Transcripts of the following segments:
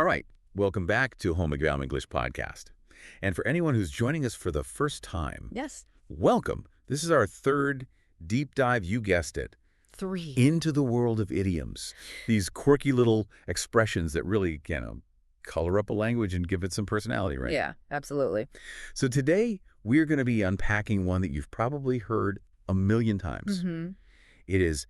All right, welcome back to Home Academe English podcast. And for anyone who's joining us for the first time, Yes. welcome. This is our third deep dive, you guessed it, 3. into the world of idioms. These quirky little expressions that really, color up a language and give it some personality, right? Yeah, absolutely. So today, we're going to be unpacking one that you've probably heard a million times. It is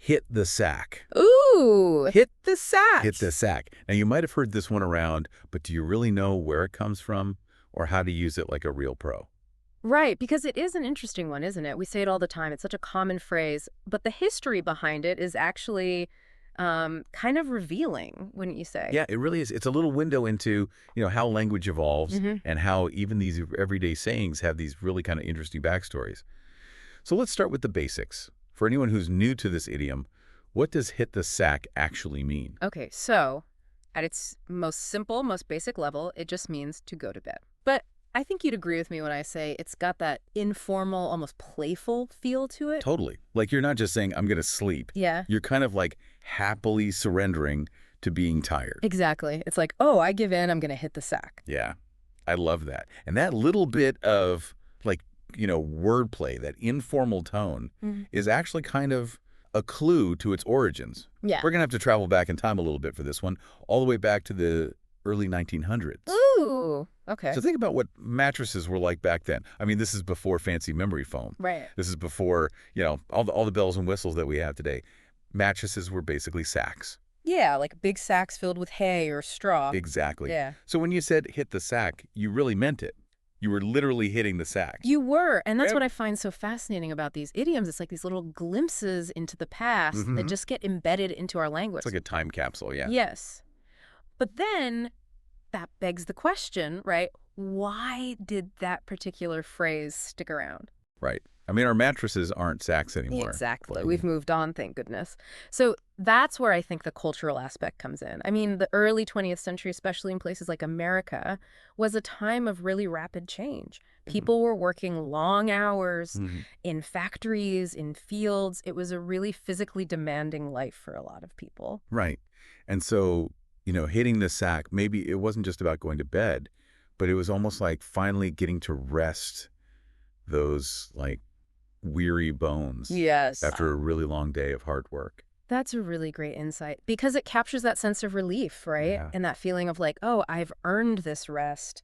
hit the sack. Ooh, hit the sack. Hit the sack. Now, you might have heard this one around, but do you really know where it comes from or how to use it like a real pro? Right, because it is an interesting one, isn't it? We say it all the time. It's such a common phrase, but the history behind it is actually kind of revealing, wouldn't you say? Yeah, it really is. It's a little window into, how language evolves and how even these everyday sayings have these really kind of interesting backstories. So let's start with the basics. For anyone who's new to this idiom, what does hit the sack actually mean? Okay, so at its most simple, most basic level, it just means to go to bed. But I think you'd agree with me when I say it's got that informal, almost playful feel to it. Totally. Like you're not just saying, I'm going to sleep. Yeah. You're kind of like happily surrendering to being tired. Exactly. It's like, oh, I give in, I'm going to hit the sack. Yeah, I love that. And that little bit of wordplay, that informal tone is actually kind of a clue to its origins. Yeah. We're going to have to travel back in time a little bit for this one, all the way back to the early 1900s. Ooh, okay. So think about what mattresses were like back then. I mean, this is before fancy memory foam. Right. This is before, all the bells and whistles that we have today. Mattresses were basically sacks. Yeah, like big sacks filled with hay or straw. Exactly. Yeah. So when you said hit the sack, you really meant it. You were literally hitting the sack. You were, and that's Yep. what I find so fascinating about these idioms. It's like these little glimpses into the past that just get embedded into our language. It's like a time capsule, yeah. Yes. But then that begs the question, right? Why did that particular phrase stick around? Right. I mean, our mattresses aren't sacks anymore. Exactly. We've moved on, thank goodness. So that's where I think the cultural aspect comes in. I mean, the early 20th century, especially in places like America, was a time of really rapid change. People were working long hours in factories, in fields. It was a really physically demanding life for a lot of people. Right. And so, hitting the sack, maybe it wasn't just about going to bed, but it was almost like finally getting to rest those, weary bones. Yes. After a really long day of hard work. That's a really great insight because it captures that sense of relief, right? Yeah. And that feeling of like, oh, I've earned this rest.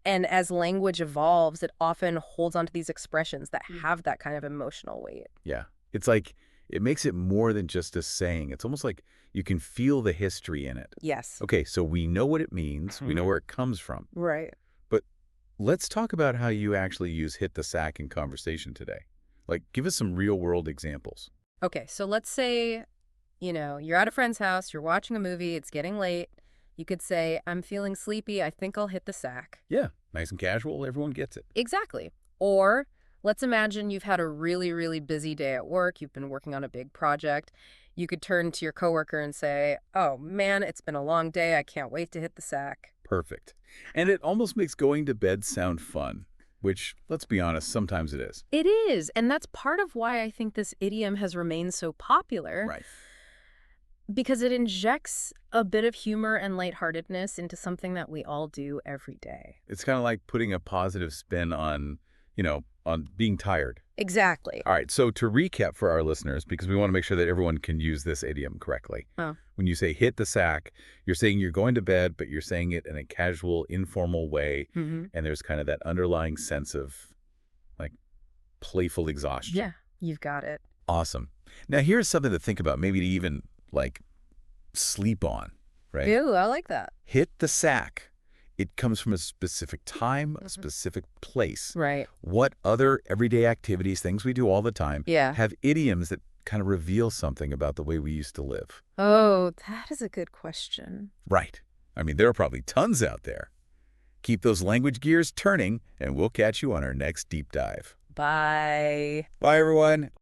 And as language evolves, it often holds onto these expressions that have that kind of emotional weight. Yeah. It's like it makes it more than just a saying. It's almost like you can feel the history in it. Yes. Okay, so we know what it means. We know where it comes from. Right. But let's talk about how you actually use hit the sack in conversation today. Give us some real-world examples. Okay, so let's say, you're at a friend's house, you're watching a movie, it's getting late. You could say, I'm feeling sleepy, I think I'll hit the sack. Yeah, nice and casual. Everyone gets it. Exactly. Or let's imagine you've had a really, really busy day at work. You've been working on a big project. You could turn to your coworker and say, oh, man, it's been a long day. I can't wait to hit the sack. Perfect. And it almost makes going to bed sound fun, which, let's be honest, sometimes it is. It is. And that's part of why I think this idiom has remained so popular. Right. Because it injects a bit of humor and lightheartedness into something that we all do every day. It's kind of like putting a positive spin on, on being tired. Exactly. All right, so to recap for our listeners, because we want to make sure that everyone can use this idiom correctly. Oh. When you say hit the sack, you're saying you're going to bed, but you're saying it in a casual, informal way, and there's kind of that underlying sense of, playful exhaustion. Yeah, you've got it. Awesome. Now, here's something to think about, maybe to even, sleep on, right? Ew, I like that. Hit the sack. It comes from a specific time, a specific place. Right. What other everyday activities, things we do all the time, Yeah. have idioms that kind of reveal something about the way we used to live? Oh, that is a good question. Right. I mean, there are probably tons out there. Keep those language gears turning, and we'll catch you on our next deep dive. Bye. Bye, everyone.